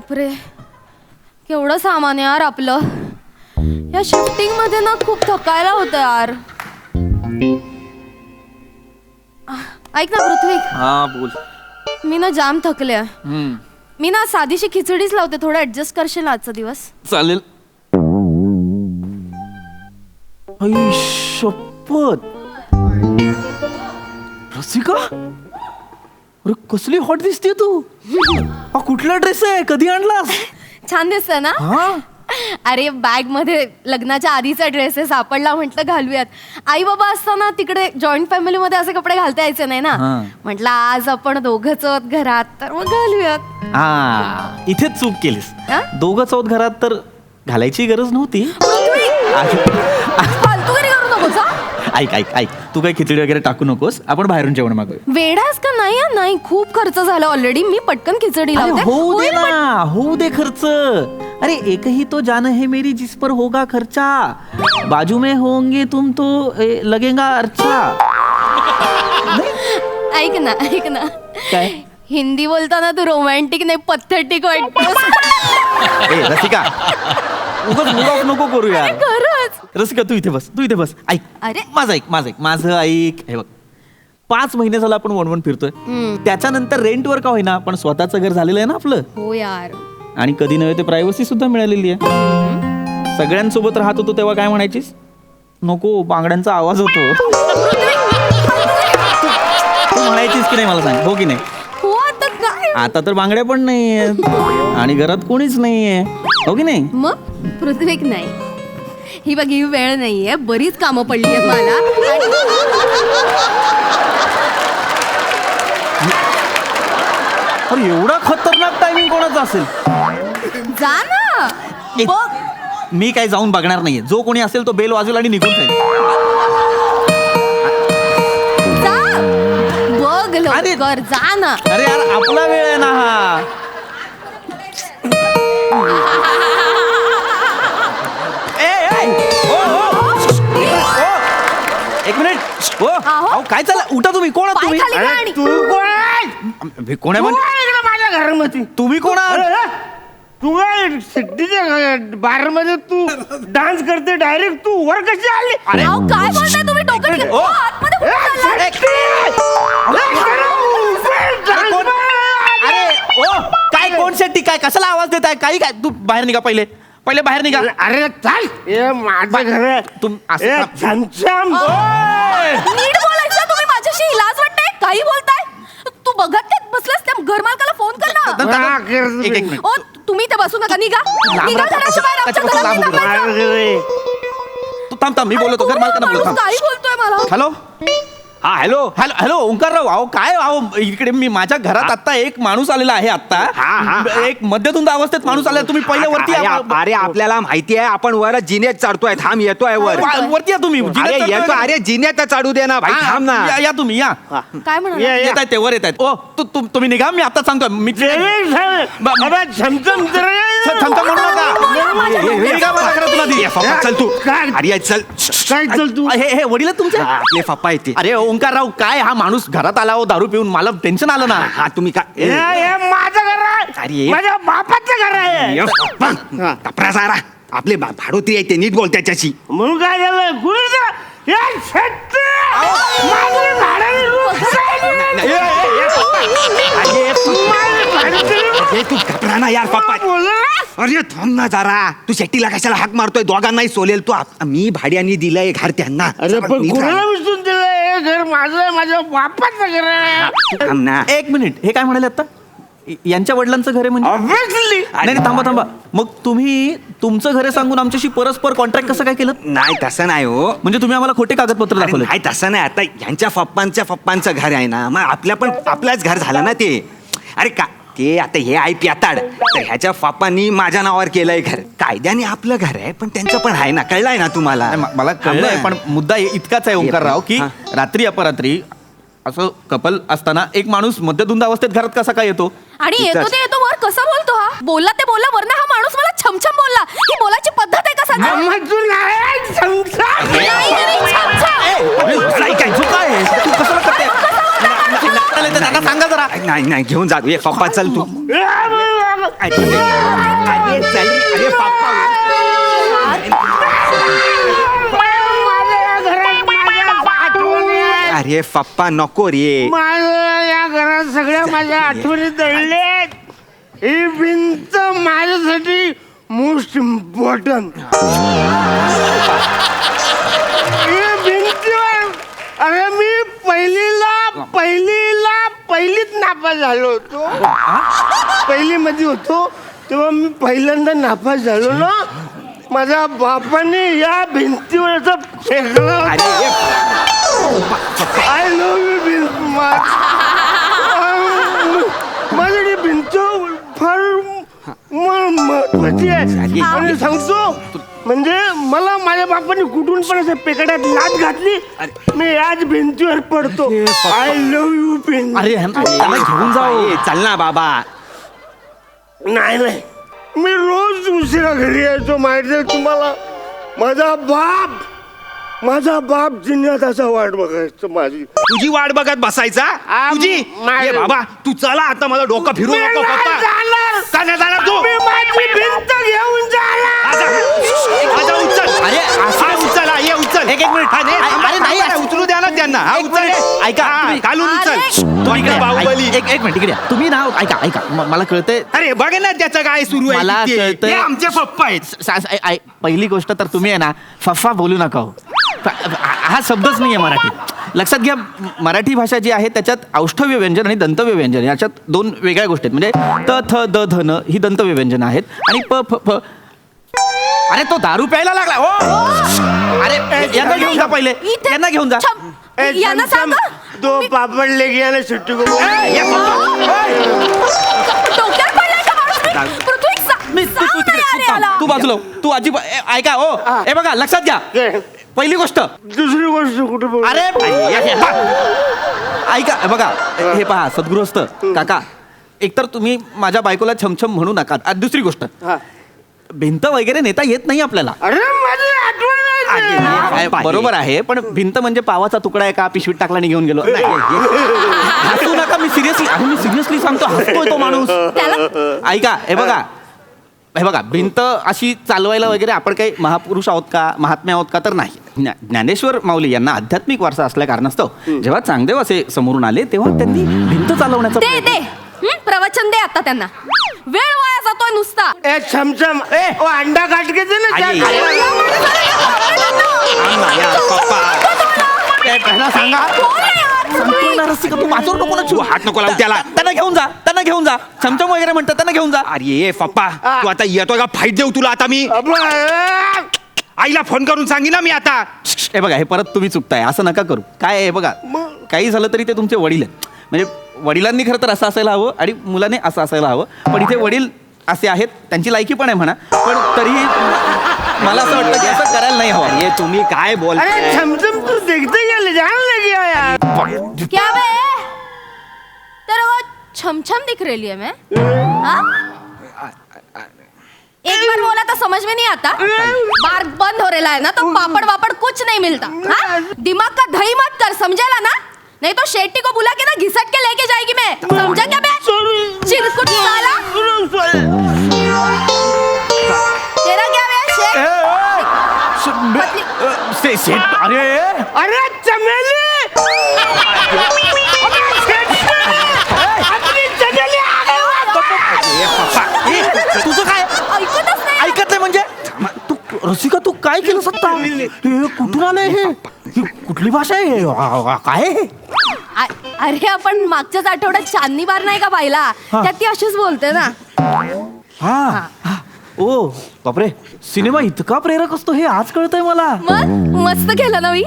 बापरे, केवढं सामान आहे यार आपलं. या शिफ्टिंग मध्ये ना खूप थकायला होतं यार. ऐक ना पृथ्वी. हा बोल. मी ना जाम थकले. मी ना साधीशी खिचडीच लावते, थोडं ऍडजस्ट करशील आजचा दिवस? चालेल. आई शपथ, रसिका, अरे कसली हॉट दिसते तू. हा कुठला ड्रेस आहे, कधी आणलास? छान दिसतंय ना. अरे बॅग मध्ये लग्नाच्या आधीचा ड्रेस आहे, सापडला, म्हटलं घालूयात. आई बाबा असताना तिकडे जॉईंट फॅमिली मध्ये असे कपडे घालता यायचे नाही ना. म्हटलं आज आपण दोघंच आहोत घरात, तर मग घालूयात. हा, इथेच चूक केलीस. दोघंच आहोत घरात तर घालायची गरज नव्हती. फालतूगिरी करू नकोस हा. ऐक ऐक ऐक, तू काही खिचडी वगैरे टाकू नकोस, आपण बाहेरून जेवण मागूया. वेडास का नाही? नाही, खूप खर्च झाला ऑलरेडी. मी पटकन खिचडी लावते. होऊ दे ना, होऊ दे खर्च. अरे एक ही तो जान है मेरी जिस पर होगा खर्चा, बाजू में होंगे तुम तो लगेगा अच्छा. ऐक ना, ऐक ना. काय? हिंदी बोलताना तू रोमॅन्टिक नाही, पथेटिक वाटतोस. ए रसिका, उगाच मूड ऑफ नको करू यार. खरंच. रसिका तू इथे बस, तू इथे बस. ऐक, अरे. माझं ऐक, माझं ऐक. हे बघ, 5 महिने झालं आपण वणवण फिरतोय. त्याच्यानंतर रेंटवर का होईना पण स्वतःचं घर झालेलं आहे ना आपलं. हो यार. आणि कधी नव्हे ते प्रायव्हसी सुद्धा मिळालेली आहे. सगळ्यांसोबत राहत होतो तेव्हा काय म्हणायचीस? नको, बांगड्यांचा आवाज होतो. तू म्हणायचीस की नाही मला सांग, हो की नाही? हो, आता काय? आता तर बांगड्या पण नाहीयेत आणि घरात कोणीच नाहीये, हो की नाही? मग पृथ्वीक नाही. ही बघ, ही वेळ नाहीये, बरीच कामं पडली आहेत मला. अरे एवढा खतरनाक टायमिंग कोणाचा असेल? जा ना. बघ. मी काय जाऊन बघणार नाहीये. जो कोणी असेल तो बेल वाजवेल आणि निघून जाईल. जा. बघ लवकर, जा ना. अरे यार, आपला वेळ आहे ना हा. एक मिनिट. हो, अहो, काय चाललं? उठा तुम्ही. कोण आहात तुम्ही? पाय खाली घाल आणि- तू कोण आहे? कोण आहे इकडे माझ्या घरामध्ये? तुम्ही कोण आहात? तू काय सिटीच्या बारमध्ये तू डान्स करते डायरेक्ट, तू वर कशी आली? अहो, काय बोलताय तुम्ही? डोकं ठेवा. ओ. आतमध्ये कुठं चाललाय? अरे ओ, काय कोण शेट्टी? काय कशाला आवाज देताय? काही काय? तू बाहेर निघा, पहिले बाहेर निघा. अरे चाल, हे माझं घर आहे. तुम असं- ए, छमछम. नीट बोलायचं तुम्ही माझ्याशी. लाज वाटते? काही बोलताय? तू बघत नाही बसलास त्या घरमालकाला फोन कर ना. एक मिनिट. ओ, तुम्ही इथे बसू नका. निघा निघा घराच्या बाहेर. आमच्या कशाला घरात लांब निघा. तू थांब, मी बोलतो. घरमालकांना बोलतो. माणूस काही बोलतोय मला. हॅलो. हा, हॅलो हॅलो हॅलो ओंकारराव. अहो काय, अहो इकडे मी माझ्या घरात आता एक माणूस आलेला आहे. आता एक मध्यधुंद अवस्थेत माणूस आलेला. तुम्ही पहिले वरती या. अरे आपल्याला माहिती आहे, आपण वर जिन्यात चढतोय. थांब, येतोय वर. वरती या तुम्ही. अरे येतो. अरे जिन्यात चढू दे ना भाई, थांब ना. या तुम्ही या. काय म्हणाला? येत आहेत ते, वर येत आहेत. ओ तुम्ही निघा, मी आता सांगतो. मी छमछम थांबता म्हणू नका. निघा माझ्या घरातून आधी. चल तू. अरे चल. काय चल तू? हे वडील आहेत तुमचे? आपले पप्पा येते. अरे ओंकारराव, काय हा माणूस घरात आला हो दारू पिऊन, मला टेन्शन आलं ना. हा तुम्ही काय? हे माझं घर अरे. आहे, माझ्या बापाचं घर आहे. कपडा सारा आपले भाडोत्री आहे, ते नीट बोल त्याच्याशी. म्हणून काय झालं? तू घबरा ना यार पप्पा. अरे थांब ना जरा. तू शेट्टीला कशाला हाक मारतोय? दोघांनाही सोलेल तू. मी भाड्याने दिलंय घर त्यांना. अरे पण कोणाला विसरून दिलं? हे घर माझं आहे, माझ्या बापाचं घर आहे. थांब ना. एक मिनिट. हे काय म्हणाले आता? यांच्या वडिलांचं घर आहे म्हणजे? ऑब्विसली. नाही थांबा. मग तुम्ही तुमचं घर आहे सांगून आमच्याशी परस्पर कॉन्ट्रॅक्ट कसं काय केलं? नाही तसं नाही हो. म्हणजे तुम्ही आम्हाला खोटे कागदपत्र अरे दाखवले? नाही तसं नाही. आता यांच्या पप्पांचं घर आहे ना, मग आपल्याच घर झालं ना ते. अरे का ते आता हे आहे प्याताड, तर ह्याच्या पप्पांनी माझ्या नावावर केलंय घर. कायद्याने आपलं घर आहे, पण त्यांचं पण आहे ना. कळलंय ना तुम्हाला? मला कळलंय, पण मुद्दा इतकाच आहे ओंकारराव की रात्री अपरात्री असं कपल असताना एक माणूस मध्यधुंद अवस्थेत घरात कसा काय येतो? आणि येतो ते येतो वर कसा बोलतो हा? बोलला ते बोलला, वरनं हा माणूस मला छमछम बोलला. ही बोलायची पद्धत आहे का सांगा? सांगा जरा. नाही घेऊन जा. पप्पा चल तू. अरे चल अरे पप्पा माझ्या या घरात माझ्या आठवणी आहेत. अरे पप्पा नको रे माझ्या या घरात सगळ्या माझ्या आठवणी दडलेत. ही भिंत माझ्यासाठी मोस्ट इम्पॉर्टंट. ही भिंतीवर अरे मी पहिलीत नापास झालो होतो. पहिलीमध्ये होतो तेव्हा मी पहिल्यांदा नापास झालो ना. माझ्या बापाने या भिंतीवर असं फेकलं. आय लव्ह यू भिंत. माझी भिंत फार महत्वाची आहे. आणि सांगतो म्हणजे मला माझ्या बापाने कुठून पण असं पेकड्यात लाट घातली मी आज भिंतीवर पडतो. आय लव्ह यू भिंत. अरे त्याला घेऊन जाऊ. चल ना बाबा. नाही मी रोज उशिरा घरी यायचो माहिती आहे तुम्हाला. माझा बाप जिन्यात असा वाट बघायचो माझी. तुझी वाट बघत बसायचा तुझी ए बाबा तू चला आता मला डोकं फिरू मी नको नाही पप्पा. जाणार. का नाही जाणार तू मी माझी भिंत घेऊन जाणार. आजा उचल अरे, हा उचल ये उचल एक मिनिट. हा, अरे, नाही. उचलू द्या ना त्यांना हा उचल ऐका, हा, तुम्ही- घालून उचल अरे. तो इकडे बाहुबली. एक मिनिट इकडे या. तुम्ही ना ऐका मला कळतंय. अरे बघ ना त्याचं काय सुरू आहे मला तिथे. कळतंय. हे आमचे पप्पा आहेत. पहिली गोष्ट तर तुम्ही आहे ना फफ्फा बोलू नका हो. हा शब्दच नाही आहे मराठीत. लक्षात घ्या मराठी भाषा जी आहे त्याच्यात औष्ठव्य व्यंजन आणि दंतव्य व्यंजन याच्यात दोन वेगळ्या गोष्टी आहेत. म्हणजे त थ द ध न ही दंतव्य व्यंजन आहेत आणि प फ फ. अरे तो दारू प्यायला लागला हो. अरे यांना घेऊन जा पहिले. इथे- यांना घेऊन जा. छम, यांना सांगा. दो पापड लेके आले सुट्टी को. डोक्यात पडलाय का माणूस? पृथ्वी सांग ना यार याला. तू बाजूला हो. तू अजिबात ऐका हो. हे बघा लक्षात घ्या पहिली गोष्ट. दुसरी गोष्ट कुठे बोल. अरे ऐका बघा हे पहा सद्गृहस्थ काका एकतर तुम्ही माझ्या बायकोला छमछम म्हणू नका. आणि दुसरी गोष्ट भिंत वगैरे नेता येत नाही आपल्याला. अरे माझी आठवण आहे, बरोबर आहे पण भिंत म्हणजे पावाचा तुकडा आहे का पिशवीत टाकला आणि घेऊन गेलो. नाही, हसू नका. मी सिरियसली सांगतो. हसतोय तो माणूस. त्याला ऐका हे बघा भिंत अशी चालवायला वगैरे आपण काही महापुरुष आहोत का महात्मे आहोत का तर नाही. ज्ञानेश्वर माऊली यांना आध्यात्मिक वारसा असल्या कारणास्तव जेव्हा चांगदेव असे समोरून आले तेव्हा त्यांनी भिंत चालवण्याचा दे प्रवचन दे आता त्यांना. वेळ वाया जातोय नुसता. ए छमछम ओ अंडा काट के दे ना. अरे, त्या- सांगा सांगतोय ना रसिका, तू माझ्यावर नको ना तू हात नको लावू त्याला. त्यांना घेऊन जा चमचम वगैरे म्हणतात त्यांना घेऊन जा. अरे पप्पा तू आता येतोय का फाईट देऊ तुला आता मी. आईला फोन करून सांगी ना मी आता. हे बघा हे परत तुम्ही चुकताय असं नका करू. काय आहे हे बघा काही झालं तरी ते तुमचे वडील आहेत. म्हणजे वडिलांनी खरं तर असं असायला हवं आणि मुलाने असं असायला हवं. पण इथे वडील असे आहेत त्यांची लायकी पण आहे म्हणा पण तरीही मला असं वाटतं की असं करायला नाही हवं. हे तुम्ही काय बोल अरे छमछम तू देखते गेले जान लगी हो यार. क्या बे तेरे को छमछम दिख रही है मैं हाँ? एक बार बोला तो समझ में नहीं आता. बार बंद हो रहा है ना तो पापड़ वापड़ कुछ नहीं मिलता. हाँ? दिमाग का दही मत कर समझेला ना. नहीं तो शेट्टी को बुला के ना घिसट के लेके जाएगी मैं. समझा क्या बे चिरकुट साला. तेरा क्या बे शेट अरे अरे चमेली अपनी चमेली आ गई. तुझं काय ऐकतच नाही. ऐकत नाही म्हणजे तू रसिका तू काय केलं सत्ता हे कुठून आलंय हे कुठली भाषा आहे हे? काय आहे हे? अरे आपण मागच्याच आठवड्यात चांदणी बार नाही का पाहिला त्यात ती अशीच बोलते ना. हा ओ बापरे सिनेमा इतका प्रेरक असतो हे आज कळतंय मला. मग मस्त केलं ना मी.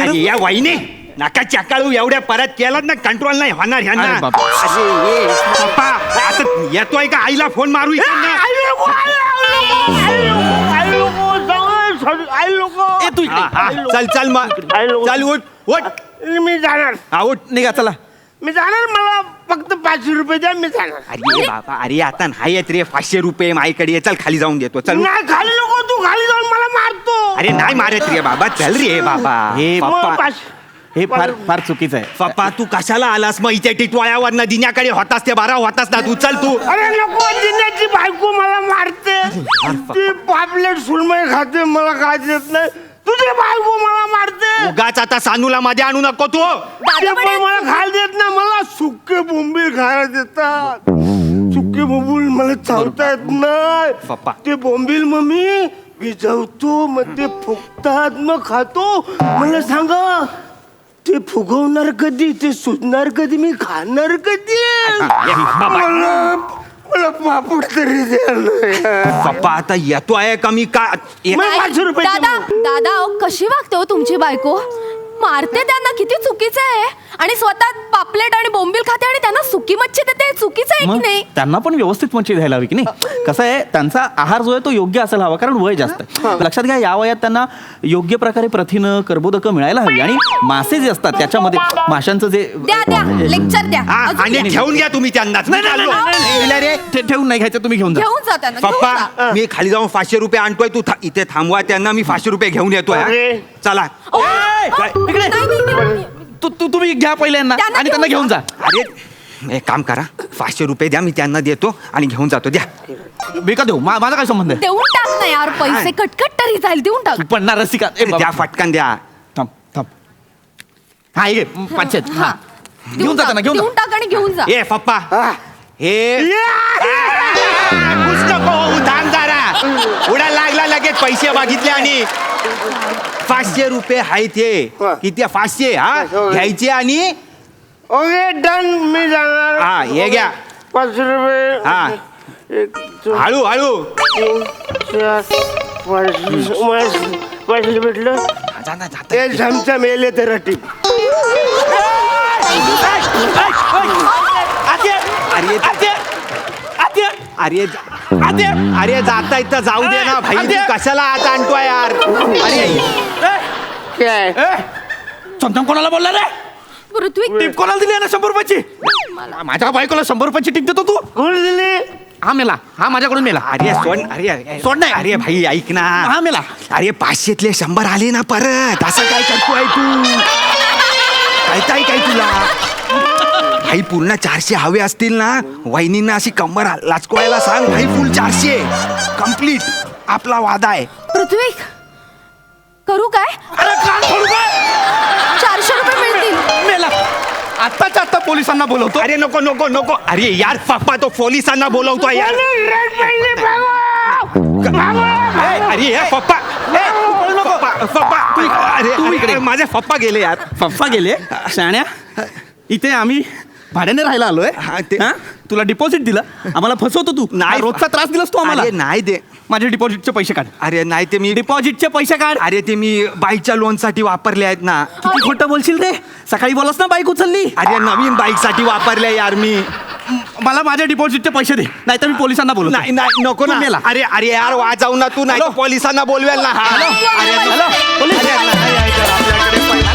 अरे या वाईने नका चकाळू एवढ्या परत केलात ना कंट्रोल नाही होणार ह्यांना. अरे बाप. अरे ये पप्पा आता येतोय का आईला फोन मारू इकडनं? ए, तू इकडे. हा, चल चल मग चल उठ मी जाणार. हा उठ. निघा चला. मी जाणार. मला फक्त 500 रुपये द्या मी जाणार. अरे बाबा अरे आता नाही येत रे 500 रुपये माझ्याकडे ये. चल खाली जाऊन देतो चल. नाही खाली नको तू खाली जाऊन मला मारतो. अरे नाही मारत रे बाबा चल रे बाबा हे मग पप्पा 500 हे फार फार चुकीचं आहे. पप्पा तू कशाला आलास मग इथे टिटवाळ्यावर दिन्याकडे होतास ते 12 होतास ना तू चल तू. अरे नको, दिन्याची बायको मला मारते. ती पापलेट सुरमई खाते, मला काय देत नाही. तुझी बायको मला मारते. उगाच आता सानूला मध्ये आणू नको तू. ते पण मला खायला देत नाही. मला सुके बोंबील खायला देतात. सुके बोंबील मला चावता येत नाही. पप्पा. ते बोंबील मग मी भिजवतो, मग ते फुगतात, मग खातो. मला सांगा, ते फुगवणार कधी, ते सुजणार कधी, मी खाणार कधी? मला पापड तरी द्या ना. पप्पा आता येतो आहे का मी का मग 500 रुपये दादा दादा अहो, कशी वागते हो तुमची बायको? मारते त्यांना, किती चुकीचं आहे. आणि स्वतः पापलेट आणि बोंबील खाते आणि त्यांना सुकी मच्छी देते, चुकीचं आहे की मग नाही? त्यांना पण व्यवस्थित मच्छी द्यायला हवी की नाही. कसं आहे, त्यांचा आहार जो आहे तो योग्य असायला हवा, कारण वय जास्त आहे. लक्षात घ्या, या वयात त्यांना योग्य प्रकारे प्रथिनं कर्बोदकं मिळायला हवी. आणि मासे जे असतात त्याच्यामध्ये माशांचं जे द्या द्या लेक्चर द्या. हा, अजून आणि द्या. ठेवून घ्या तुम्ही त्यांना. ठेवून नाही घ्यायचं, तुम्ही घेऊन जा. घेऊन जा त्यांना, घेऊन पप्पा जा. मी खाली जाऊन 500 रुपये आणतोय तू इथे थांबवा त्यांना. मी 500 रुपये घेऊन येतोय अरे. चला. ओ, काय? ओ, इकडे. नाही, नाही, नाही. तुम्ही घ्या पहिले यांना त्यांना आणि त्यांना घेऊन घेऊन जा. अरे एक काम करा, 500 रुपये द्या, मी त्यांना देतो आणि घेऊन जातो. द्या. मी का देऊ? माझा काय संबंध आहे? देऊन टाक ना यार, पैसे कटकट तरी जाईल, देऊन टाक. तू पण ना रसिका. ए, बाबा. द्या फटकन द्या. थांब थांब. हा ये 500. हा घेऊन जा त्यांना, घेऊन देऊन जा. टाक आणि घेऊन जा. ए पप्पा हे थांब जरा. उडा लागला लगेच पैसे मागितले आणि 500 रुपये आहेत हे. किती 500 हा घ्यायचे आणि ओके डन, मी जाणार. हा हे घ्या. 500 रुपये. हा 1 2 हळू हळू 3 4 500 भेटलं. ते चमचा मेले तर टीप. अरे अरे जाता इथं जाऊ दे ना भाई. तू कशाला आता आणतोय यार? अरे काय? चमचम कोणाला बोलला रे? पृथ्वी टीप कोणाला दिली आहे ना 100 रुपयाची? माझ्या बायकोला 100 रुपयाची टीप देतो तू? कोण दिली? हा मेला, हा माझ्याकडून मेला. अरे सोड. अरे सोड नाही. अरे भाई ऐक ना. हा मेला. अरे 500तले 100 आले ना परत. असं काय करतोय तू? कळताय काय तुला? भाई पूर्ण 400 हवे असतील ना, वहिनींना अशी कंबर लाचकोळायला सांग. भाई फुल 400 कम्प्लीट. आपला वादा आहे. पृथ्वी करू काय? अरे कान फोडू का? 400 रुपये मिळतील. मेला. आत्ताच्या आत्ता पोलिसांना बोलवतो. अरे नको नको नको. अरे यार पप्पा तो पोलिसांना बोलवतोय यार. अरे हे पप्पा. पप्पा तू इकडे. अरे माझे पप्पा गेले यार. पप्पा गेले शाण्या. इथे आम्ही भाड्याने राहायला आलोय. हा, ते- हा? तुला डिपॉझिट दिलं, आम्हाला फसवतो तू. नाही. रोजचा त्रास दिलास तू आम्हाला. अरे नाही दे. माझे डिपॉझिटचे पैसे काढ. अरे नाही ते मी डिपॉझिटचे पैसे काढ. अरे ते मी बाईकच्या लोन साठी वापरले आहेत ना. किती खोटं बोलशील रे? सकाळी बोलस ना बाईक उचलली. अरे नवीन बाईक साठी वापरले यार मी. मला माझ्या डिपॉझिटचे पैसे दे, नाहीतर मी पोलिसांना बोलवतो. नाही नाही नको तू ना. मेला. अरे अरे यार वाजाऊ ना तू. नाही हॅलो? पोलिसांना बोलवेल ना. हॅलो? अरे हॅलो? पोलीस? अरे, नाही, ऐका, आपल्याकडे पैसे